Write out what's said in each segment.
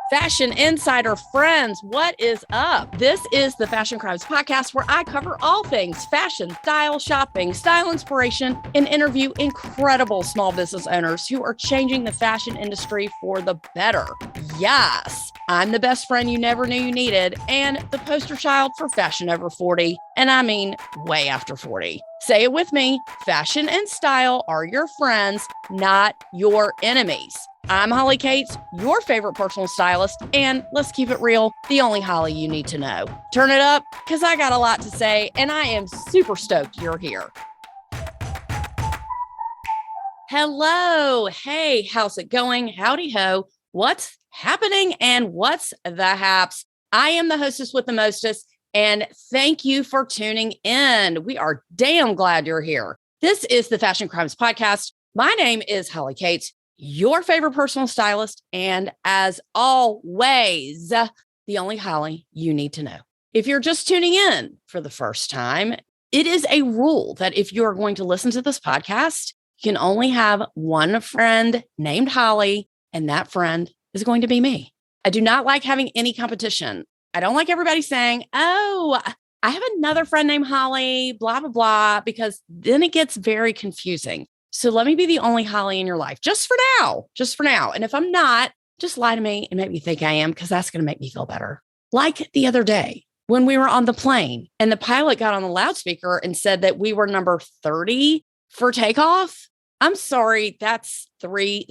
Fashion Insider friends, what is up? This is the Fashion Crimes podcast where I cover all things fashion, style, shopping, style inspiration, and interview incredible small business owners who are changing the fashion industry for the better. Yes, I'm the best friend you never knew you needed and the poster child for fashion over 40, and I mean way after 40. Say it with me, fashion and style are your friends, not your enemies. I'm Holly Cates, your favorite personal stylist, and let's keep it real, the only Holly you need to know. Turn it up, because I got a lot to say, and I am super stoked you're here. Hello. Hey, how's it going? Howdy ho. What's happening and what's the haps? I am the hostess with the mostest, and thank you for tuning in. We are damn glad you're here. This is the Fashion Crimes Podcast. My name is Holly Cates, your favorite personal stylist, and as always, the only Holly you need to know. If you're just tuning in for the first time, it is a rule that if you are going to listen to this podcast, you can only have one friend named Holly, and that friend is going to be me. I do not like having any competition. I don't like everybody saying, oh, I have another friend named Holly, blah, blah, blah, because then it gets very confusing. So let me be the only Holly in your life, just for now. And if I'm not, just lie to me and make me think I am, because that's going to make me feel better. Like the other day when we were on the plane and the pilot got on the loudspeaker and said that we were number 30 for takeoff. I'm sorry, that's 30.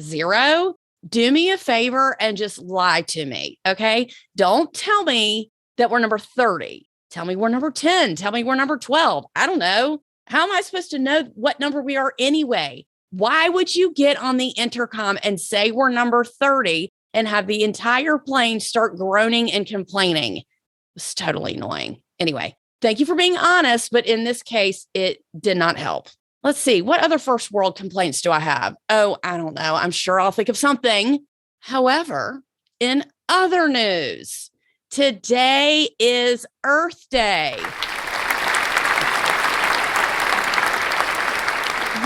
Do me a favor and just lie to me, okay? Don't tell me that we're number 30. Tell me we're number 10. Tell me we're number 12. I don't know. How am I supposed to know what number we are anyway? Why would you get on the intercom and say we're number 30 and have the entire plane start groaning and complaining? It's totally annoying. Anyway, thank you for being honest, but in this case, it did not help. Let's see. What other first world complaints do I have? Oh, I don't know. I'm sure I'll think of something. However, in other news, today is Earth Day.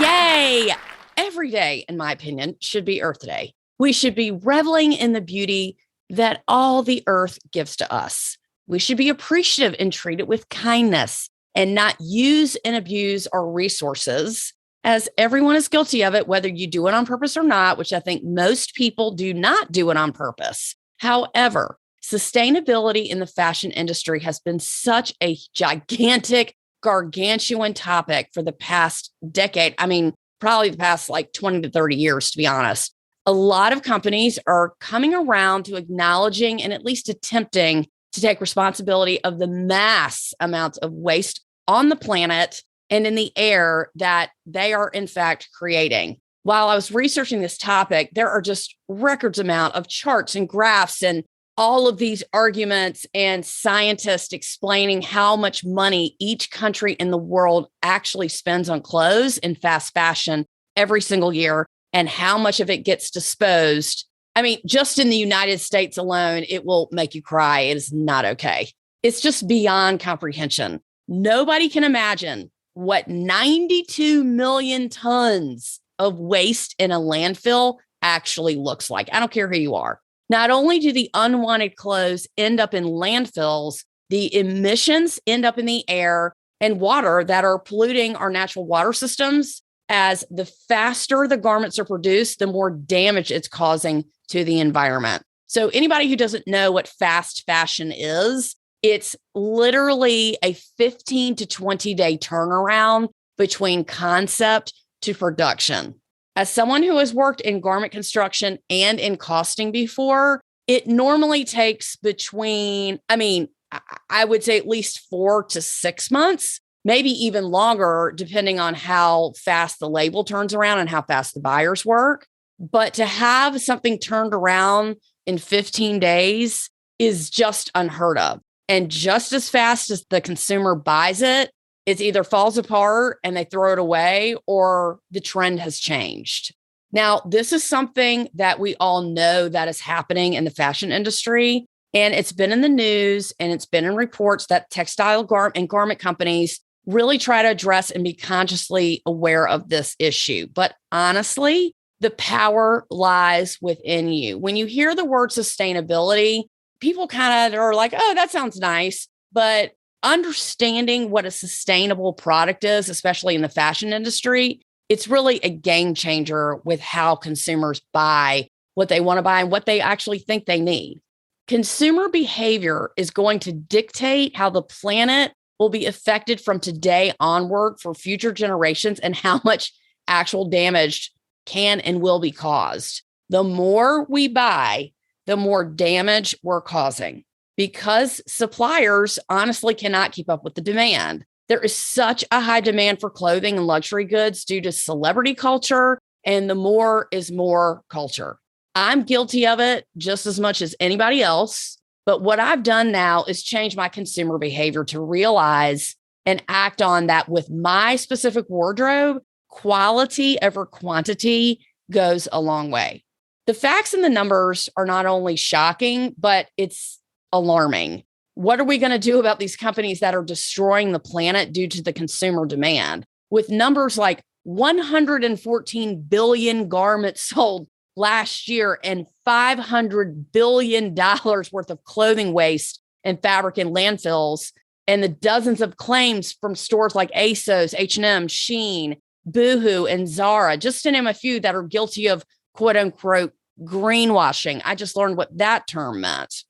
Yay! Every day, in my opinion, should be Earth Day. We should be reveling in the beauty that all the earth gives to us. We should be appreciative and treat it with kindness and not use and abuse our resources, as everyone is guilty of it, whether you do it on purpose or not, which I think most people do not do it on purpose. However, sustainability in the fashion industry has been such a gigantic, gargantuan topic for the past decade. I mean, probably the past like 20 to 30 years, to be honest. A lot of companies are coming around to acknowledging and at least attempting to take responsibility of the mass amounts of waste on the planet and in the air that they are in fact creating. While I was researching this topic, there are just records amount of charts and graphs and all of these arguments and scientists explaining how much money each country in the world actually spends on clothes and fast fashion every single year and how much of it gets disposed. I mean, just in the United States alone, it will make you cry. It is not okay. It's just beyond comprehension. Nobody can imagine what 92 million tons of waste in a landfill actually looks like. I don't care who you are. Not only do the unwanted clothes end up in landfills, the emissions end up in the air and water that are polluting our natural water systems. As the faster the garments are produced, the more damage it's causing to the environment. So anybody who doesn't know what fast fashion is, it's literally a 15 to 20 day turnaround between concept to production. As someone who has worked in garment construction and in costing before, it normally takes between, I would say at least 4 to 6 months, maybe even longer, depending on how fast the label turns around and how fast the buyers work. But to have something turned around in 15 days is just unheard of. And just as fast as the consumer buys it, it either falls apart and they throw it away or the trend has changed. Now, this is something that we all know that is happening in the fashion industry. And it's been in the news and it's been in reports that textile and garment companies really try to address and be consciously aware of this issue. But honestly, The power lies within you. When you hear the word sustainability, people kind of are like, oh, that sounds nice. But understanding what a sustainable product is, especially in the fashion industry, it's really a game changer with how consumers buy what they want to buy and what they actually think they need. Consumer behavior is going to dictate how the planet will be affected from today onward for future generations and how much actual damage can and will be caused. The more we buy, the more damage we're causing because suppliers honestly cannot keep up with the demand. There is such a high demand for clothing and luxury goods due to celebrity culture, and the more is more culture. I'm guilty of it just as much as anybody else. But what I've done now is change my consumer behavior to realize and act on that with my specific wardrobe. Quality over quantity goes a long way. The facts and the numbers are not only shocking, but it's alarming. What are we going to do about these companies that are destroying the planet due to the consumer demand? With numbers like 114 billion garments sold last year and $500 billion worth of clothing waste and fabric in landfills, and the dozens of claims from stores like ASOS, H&M, Shein, Boohoo, and Zara, just to name a few that are guilty of quote unquote greenwashing. I just learned what that term meant.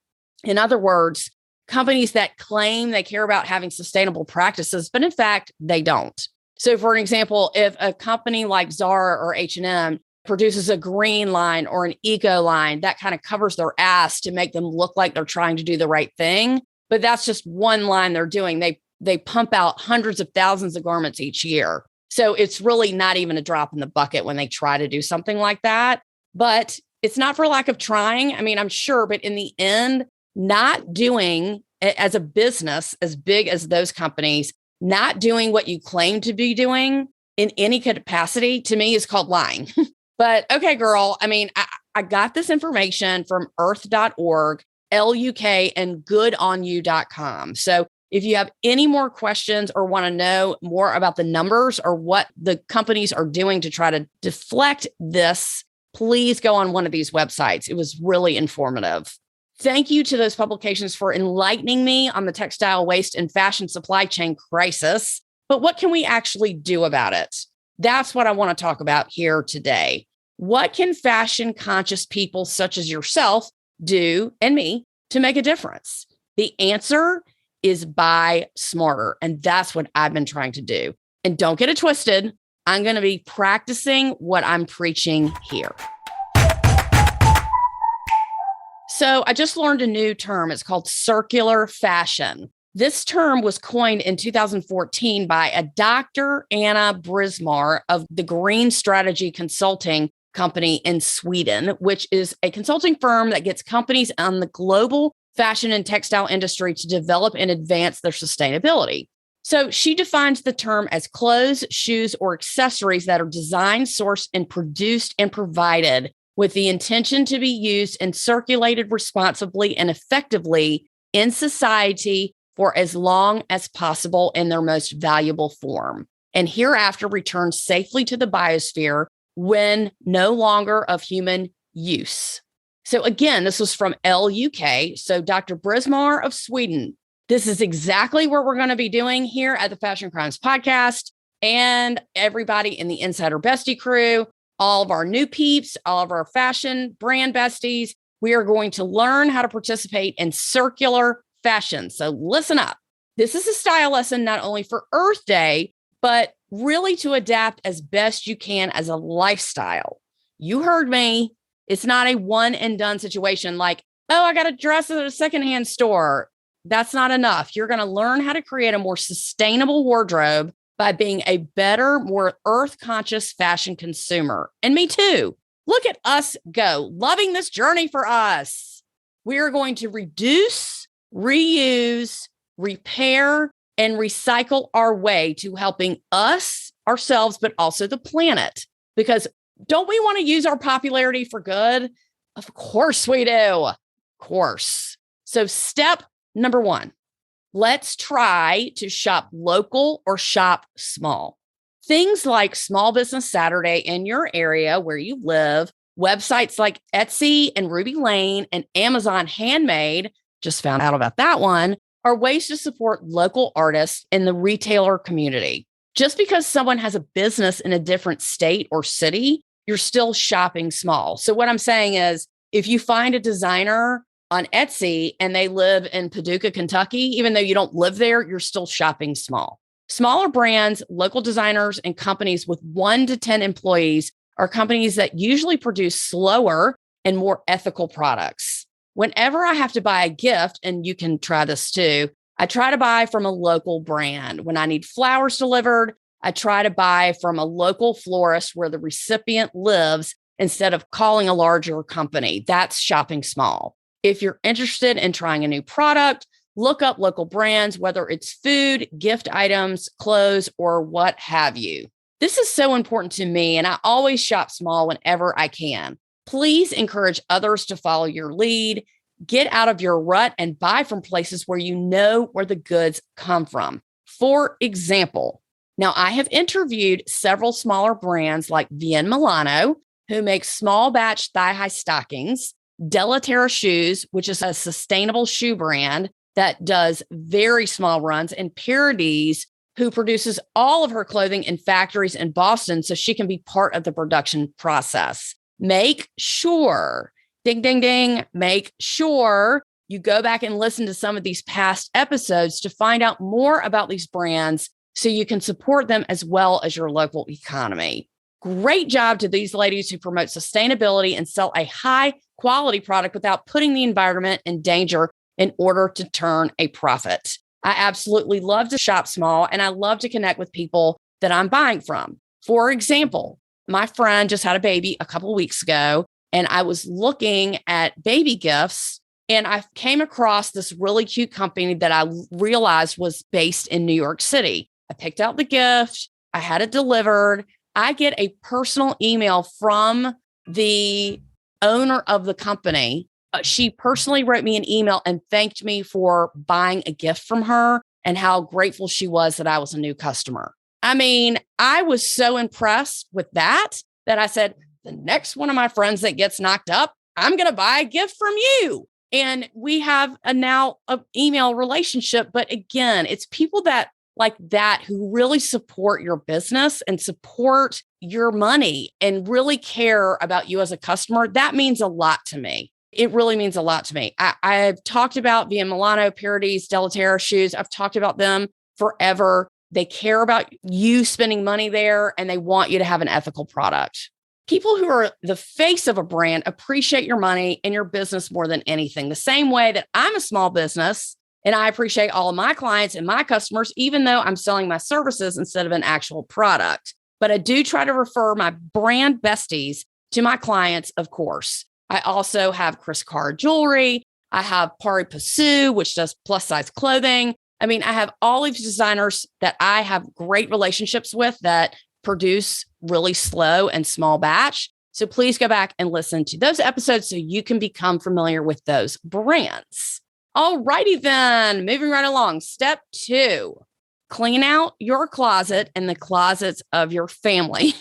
In other words, companies that claim they care about having sustainable practices, but in fact, they don't. So for an example, if a company like Zara or H&M produces a green line or an eco line, that kind of covers their ass to make them look like they're trying to do the right thing. But that's just one line they're doing. They pump out hundreds of thousands of garments each year. So it's really not even a drop in the bucket when they try to do something like that. But it's not for lack of trying. I mean, I'm sure, but in the end, not doing as a business as big as those companies, not doing what you claim to be doing in any capacity, to me is called lying. But okay, girl, I mean, I got this information from earth.org, LUK, and goodonyou.com. So if you have any more questions or want to know more about the numbers or what the companies are doing to try to deflect this, please go on one of these websites. It was really informative. Thank you to those publications for enlightening me on the textile waste and fashion supply chain crisis. But what can we actually do about it? That's what I want to talk about here today. What can fashion conscious people such as yourself do, and me, to make a difference? The answer is buy smarter. And that's what I've been trying to do. And don't get it twisted. I'm going to be practicing what I'm preaching here. So I just learned a new term. It's called circular fashion. This term was coined in 2014 by a Dr. Anna Brismar of the Green Strategy Consulting Company in Sweden, which is a consulting firm that gets companies on the global fashion and textile industry to develop and advance their sustainability. So she defines the term as clothes, shoes, or accessories that are designed, sourced, and produced and provided with the intention to be used and circulated responsibly and effectively in society for as long as possible in their most valuable form, and hereafter return safely to the biosphere when no longer of human use. So again, this was from LUK. So Dr. Brismar of Sweden. This is exactly what we're going to be doing here at the Fashion Crimes Podcast, and everybody in the Insider Bestie crew, all of our new peeps, all of our fashion brand besties. We are going to learn how to participate in circular fashion. So listen up. This is a style lesson not only for Earth Day, but really to adapt as best you can as a lifestyle. You heard me. It's not a one and done situation like, oh, I got a dress at a secondhand store. That's not enough. You're going to learn how to create a more sustainable wardrobe by being a better, more earth-conscious fashion consumer. And me too. Look at us go, loving this journey for us. We are going to reduce, reuse, repair, and recycle our way to helping us, ourselves, but also the planet. Because don't we want to use our popularity for good? Of course we do. Of course. So step number one, let's try to shop local or shop small. Things like Small Business Saturday in your area where you live, websites like Etsy and Ruby Lane and Amazon Handmade, just found out about that one, are ways to support local artists in the retailer community. Just because someone has a business in a different state or city, you're still shopping small. So what I'm saying is, if you find a designer on Etsy and they live in Paducah, Kentucky, even though you don't live there, you're still shopping small. Smaller brands, local designers, and companies with 1 to 10 employees are companies that usually produce slower and more ethical products. Whenever I have to buy a gift, and you can try this too, I try to buy from a local brand. When I need flowers delivered, I try to buy from a local florist where the recipient lives instead of calling a larger company. That's shopping small. If you're interested in trying a new product, look up local brands, whether it's food, gift items, clothes, or what have you. This is so important to me, and I always shop small whenever I can. Please encourage others to follow your lead. Get out of your rut and buy from places where you know where the goods come from. For example, now I have interviewed several smaller brands like Vien Milano, who makes small batch thigh-high stockings, Delaterra Shoes, which is a sustainable shoe brand that does very small runs, and Parodies, who produces all of her clothing in factories in Boston so she can be part of the production process. Make sure, ding, ding, ding, make sure you go back and listen to some of these past episodes to find out more about these brands so you can support them as well as your local economy. Great job to these ladies who promote sustainability and sell a high quality product without putting the environment in danger in order to turn a profit. I absolutely love to shop small, and I love to connect with people that I'm buying from. For example, my friend just had a baby a couple of weeks ago, and I was looking at baby gifts, and I came across this really cute company that I realized was based in New York City. I picked out the gift. I had it delivered. I get a personal email from the owner of the company. She personally wrote me an email and thanked me for buying a gift from her and how grateful she was that I was a new customer. I mean, I was so impressed with that I said, the next one of my friends that gets knocked up, I'm going to buy a gift from you. And we have now an email relationship. But again, it's people that like that who really support your business and support your money and really care about you as a customer. That means a lot to me. It really means a lot to me. I've talked about Vien Milano, Parodies, Delaterra Shoes. I've talked about them forever. They care about you spending money there, and they want you to have an ethical product. People who are the face of a brand appreciate your money and your business more than anything. The same way that I'm a small business and I appreciate all of my clients and my customers, even though I'm selling my services instead of an actual product. But I do try to refer my brand besties to my clients, of course. I also have Chris Carr Jewelry. I have Pari Passu, which does plus size clothing. I mean, I have all these designers that I have great relationships with that produce really slow and small batch. So please go back and listen to those episodes so you can become familiar with those brands. All righty then, moving right along. Step 2, clean out your closet and the closets of your family.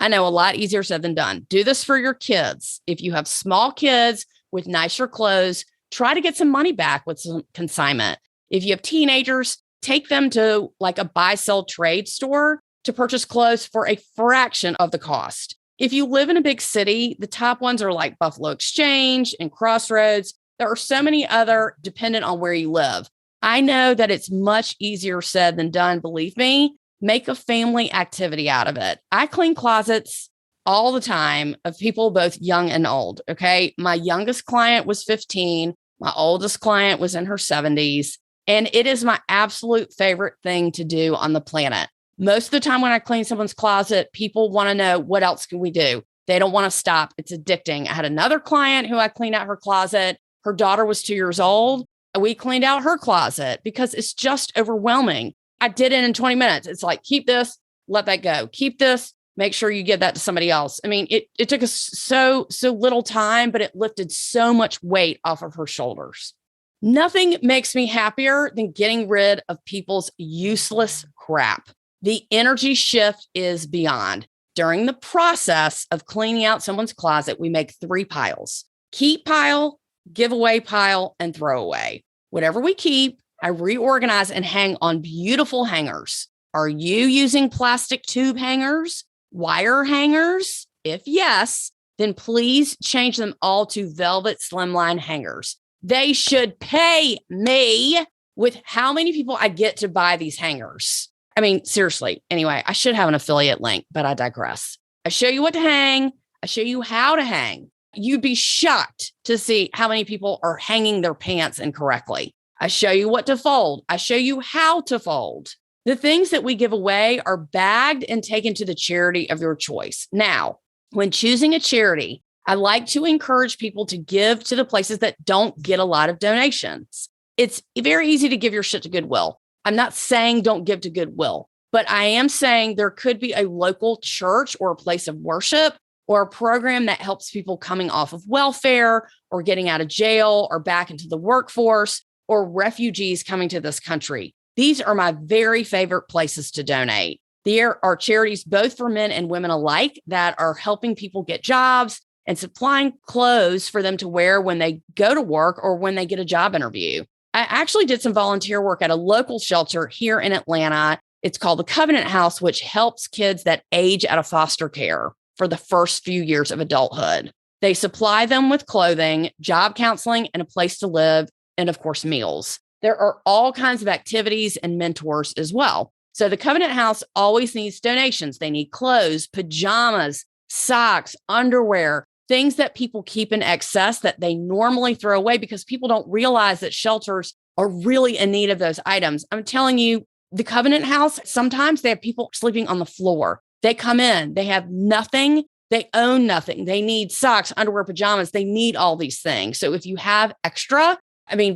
I know, a lot easier said than done. Do this for your kids. If you have small kids with nicer clothes, try to get some money back with some consignment. If you have teenagers, take them to like a buy, sell, trade store to purchase clothes for a fraction of the cost. If you live in a big city, the top ones are like Buffalo Exchange and Crossroads. There are so many other dependent on where you live. I know that it's much easier said than done, believe me. Make a family activity out of it. I clean closets all the time of people both young and old, okay? My youngest client was 15. My oldest client was in her 70s. And it is my absolute favorite thing to do on the planet. Most of the time when I clean someone's closet, people want to know, what else can we do? They don't want to stop. It's addicting. I had another client who I cleaned out her closet. Her daughter was 2 years old. We cleaned out her closet because it's just overwhelming. I did it in 20 minutes. It's like, keep this, let that go. Keep this, make sure you give that to somebody else. I mean, it took us so little time, but it lifted so much weight off of her shoulders. Nothing makes me happier than getting rid of people's useless crap. The energy shift is beyond. During the process of cleaning out someone's closet, we make 3 piles: keep pile, give away pile, and throw away. Whatever we keep, I reorganize and hang on beautiful hangers. Are you using plastic tube hangers, wire hangers? If yes, then please change them all to velvet slimline hangers. They should pay me with how many people I get to buy these hangers. I mean, seriously. Anyway, I should have an affiliate link, but I digress. I show you what to hang. I show you how to hang. You'd be shocked to see how many people are hanging their pants incorrectly. I show you what to fold. I show you how to fold. The things that we give away are bagged and taken to the charity of your choice. Now, when choosing a charity, I like to encourage people to give to the places that don't get a lot of donations. It's very easy to give your shit to Goodwill. I'm not saying don't give to Goodwill, but I am saying there could be a local church or a place of worship or a program that helps people coming off of welfare or getting out of jail or back into the workforce, or refugees coming to this country. These are my very favorite places to donate. There are charities both for men and women alike that are helping people get jobs and supplying clothes for them to wear when they go to work or when they get a job interview. I actually did some volunteer work at a local shelter here in Atlanta. It's called the Covenant House, which helps kids that age out of foster care for the first few years of adulthood. They supply them with clothing, job counseling, and a place to live, and of course, meals. There are all kinds of activities and mentors as well. So the Covenant House always needs donations. They need clothes, pajamas, socks, underwear, things that people keep in excess that they normally throw away because people don't realize that shelters are really in need of those items. I'm telling you, the Covenant House, sometimes they have people sleeping on the floor. They come in, they have nothing. They own nothing. They need socks, underwear, pajamas. They need all these things. So if you have extra,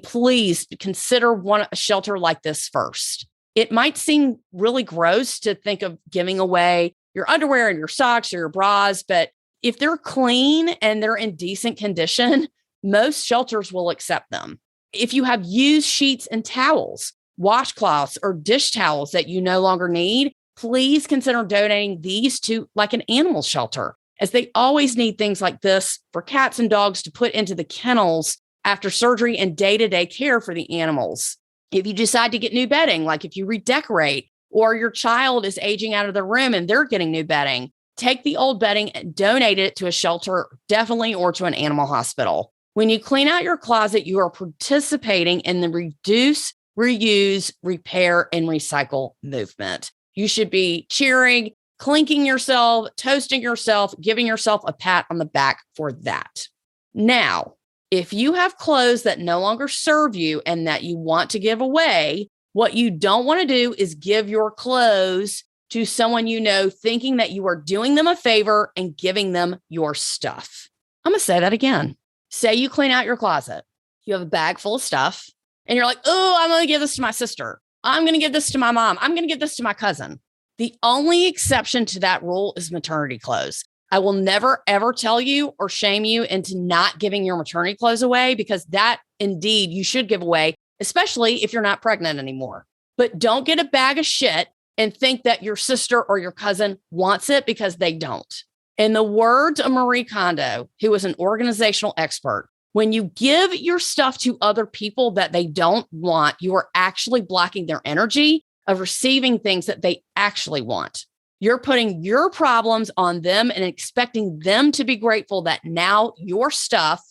please consider a shelter like this first. It might seem really gross to think of giving away your underwear and your socks or your bras, but if they're clean and they're in decent condition, most shelters will accept them. If you have used sheets and towels, washcloths, or dish towels that you no longer need, please consider donating these to like an animal shelter, as they always need things like this for cats and dogs to put into the kennels after surgery and day-to-day care for the animals. If you decide to get new bedding, like if you redecorate or your child is aging out of the room and they're getting new bedding, take the old bedding and donate it to a shelter, definitely, or to an animal hospital. When you clean out your closet, you are participating in the reduce, reuse, repair, and recycle movement. You should be cheering, clinking yourself, toasting yourself, giving yourself a pat on the back for that. Now, if you have clothes that no longer serve you and that you want to give away, what you don't want to do is give your clothes to someone you know, thinking that you are doing them a favor and giving them your stuff. I'm going to say that again. Say you clean out your closet. You have a bag full of stuff and you're like, oh, I'm going to give this to my sister. I'm going to give this to my mom. I'm going to give this to my cousin. The only exception to that rule is maternity clothes. I will never, ever tell you or shame you into not giving your maternity clothes away, because that indeed you should give away, especially if you're not pregnant anymore. But don't get a bag of shit and think that your sister or your cousin wants it, because they don't. In the words of Marie Kondo, who is an organizational expert, when you give your stuff to other people that they don't want, you are actually blocking their energy of receiving things that they actually want. You're putting your problems on them and expecting them to be grateful that now your stuff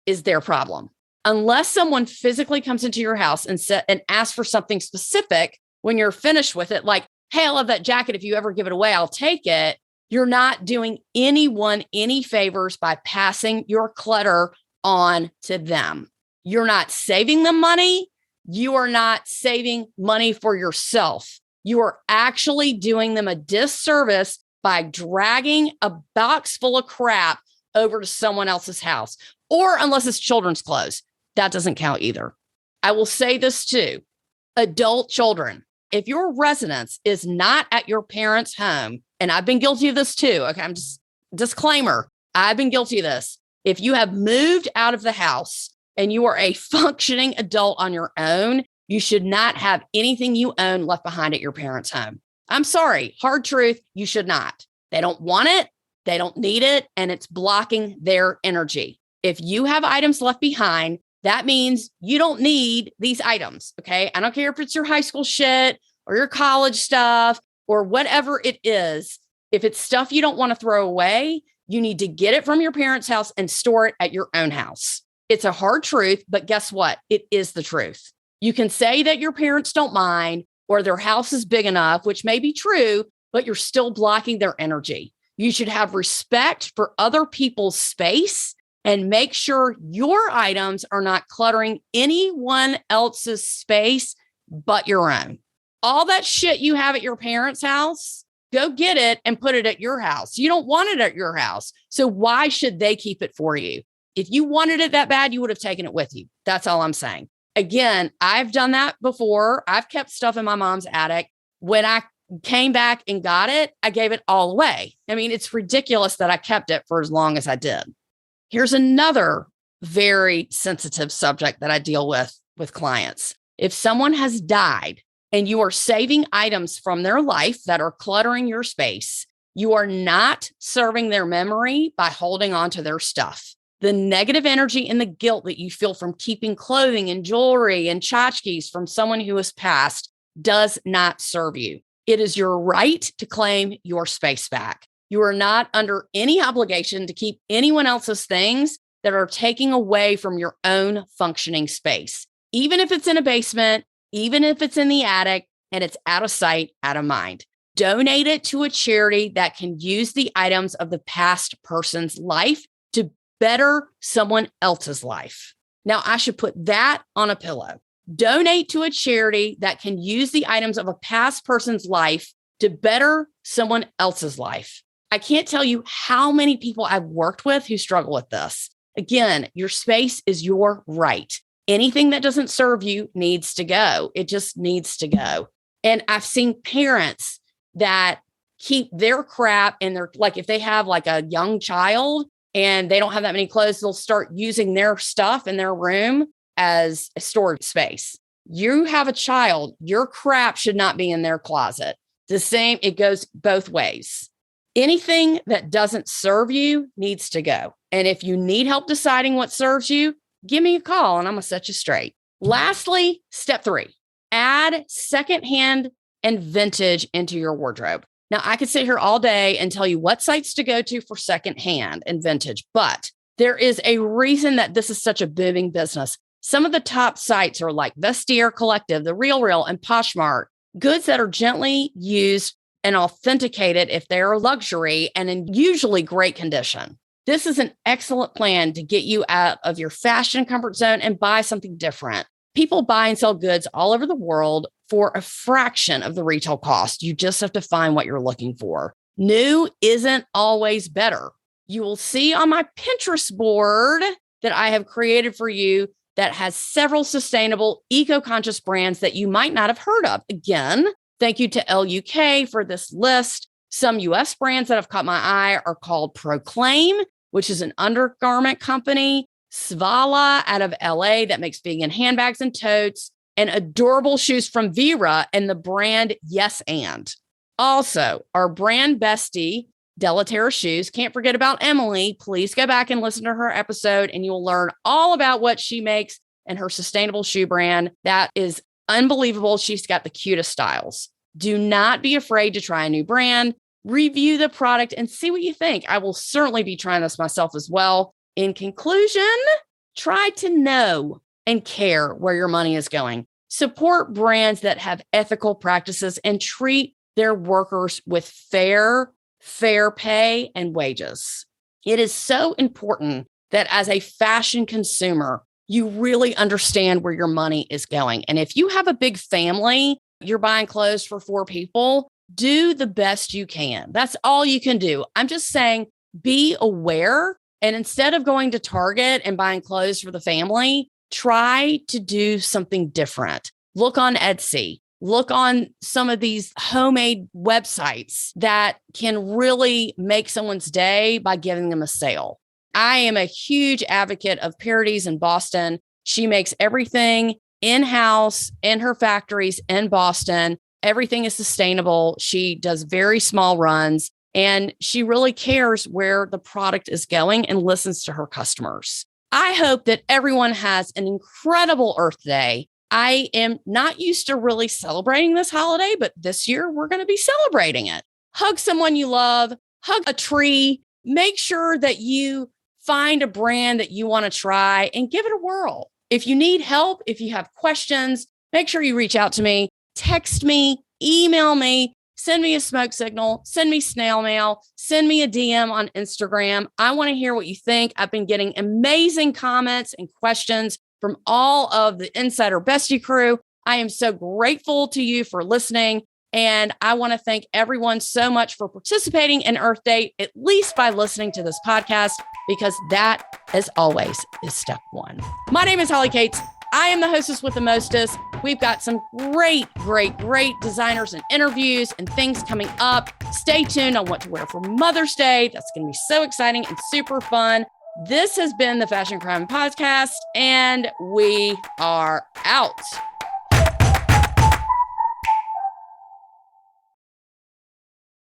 is their problem. Unless someone physically comes into your house and asks for something specific when you're finished with it, like, hey, I love that jacket. If you ever give it away, I'll take it. You're not doing anyone any favors by passing your clutter on to them. You're not saving them money. You are not saving money for yourself. You are actually doing them a disservice by dragging a box full of crap over to someone else's house, or unless it's children's clothes. That doesn't count either. I will say this too. Adult children, if your residence is not at your parents' home, and I've been guilty of this too. Okay, I'm just disclaimer. I've been guilty of this. If you have moved out of the house and you are a functioning adult on your own, you should not have anything you own left behind at your parents' home. I'm sorry, hard truth, you should not. They don't want it, they don't need it, and it's blocking their energy. If you have items left behind, that means you don't need these items, okay? I don't care if it's your high school shit or your college stuff or whatever it is. If it's stuff you don't want to throw away, you need to get it from your parents' house and store it at your own house. It's a hard truth, but guess what? It is the truth. You can say that your parents don't mind or their house is big enough, which may be true, but you're still blocking their energy. You should have respect for other people's space and make sure your items are not cluttering anyone else's space but your own. All that shit you have at your parents' house, go get it and put it at your house. You don't want it at your house. So why should they keep it for you? If you wanted it that bad, you would have taken it with you. That's all I'm saying. Again, I've done that before. I've kept stuff in my mom's attic. When I came back and got it, I gave it all away. I mean, it's ridiculous that I kept it for as long as I did. Here's another very sensitive subject that I deal with clients. If someone has died and you are saving items from their life that are cluttering your space, you are not serving their memory by holding on to their stuff. The negative energy and the guilt that you feel from keeping clothing and jewelry and tchotchkes from someone who has passed does not serve you. It is your right to claim your space back. You are not under any obligation to keep anyone else's things that are taking away from your own functioning space. Even if it's in a basement, even if it's in the attic, and it's out of sight, out of mind. Donate it to a charity that can use the items of the past person's life to better someone else's life. Now, I should put that on a pillow. Donate to a charity that can use the items of a past person's life to better someone else's life. I can't tell you how many people I've worked with who struggle with this. Again, your space is your right. Anything that doesn't serve you needs to go. It just needs to go. And I've seen parents that keep their crap in their, like if they have like a young child and they don't have that many clothes, they'll start using their stuff in their room as a storage space. You have a child, your crap should not be in their closet. The same, it goes both ways. Anything that doesn't serve you needs to go. And if you need help deciding what serves you, give me a call and I'm going to set you straight. Lastly, step 3, add secondhand and vintage into your wardrobe. Now, I could sit here all day and tell you what sites to go to for secondhand and vintage, but there is a reason that this is such a booming business. Some of the top sites are like Vestiaire Collective, The Real, and Poshmark, goods that are gently used and authenticated if they're luxury and in usually great condition. This is an excellent plan to get you out of your fashion comfort zone and buy something different. People buy and sell goods all over the world for a fraction of the retail cost. You just have to find what you're looking for. New isn't always better. You will see on my Pinterest board that I have created for you that has several sustainable, eco-conscious brands that you might not have heard of. Again, thank you to LUK for this list. Some US brands that have caught my eye are called Proclaim, which is an undergarment company, Svala out of LA that makes vegan handbags and totes, and adorable shoes from Vera and the brand Yes And. Also, our brand bestie, Delaterra Shoes. Can't forget about Emily. Please go back and listen to her episode and you'll learn all about what she makes and her sustainable shoe brand. That is unbelievable. She's got the cutest styles. Do not be afraid to try a new brand. Review the product and see what you think. I will certainly be trying this myself as well. In conclusion, try to know and care where your money is going. Support brands that have ethical practices and treat their workers with fair pay and wages. It is so important that as a fashion consumer, you really understand where your money is going. And if you have a big family, you're buying clothes for 4 people, do the best you can. That's all you can do. I'm just saying, be aware. And instead of going to Target and buying clothes for the family, try to do something different. Look on Etsy. Look on some of these homemade websites that can really make someone's day by giving them a sale. I am a huge advocate of Parodies in Boston. She makes everything in-house in her factories in Boston. Everything is sustainable. She does very small runs, and she really cares where the product is going and listens to her customers. I hope that everyone has an incredible Earth Day. I am not used to really celebrating this holiday, but this year we're going to be celebrating it. Hug someone you love, hug a tree, make sure that you find a brand that you want to try and give it a whirl. If you need help, if you have questions, make sure you reach out to me, text me, email me, send me a smoke signal, send me snail mail, send me a DM on Instagram. I want to hear what you think. I've been getting amazing comments and questions from all of the Insider Bestie crew. I am so grateful to you for listening. And I want to thank everyone so much for participating in Earth Day, at least by listening to this podcast, because that, as always, is step one. My name is Holly Cates. I am the hostess with the mostest. We've got some great designers and interviews and things coming up. Stay tuned on what to wear for Mother's Day. That's going to be so exciting and super fun. This has been the Fashion Crime Podcast, and we are out.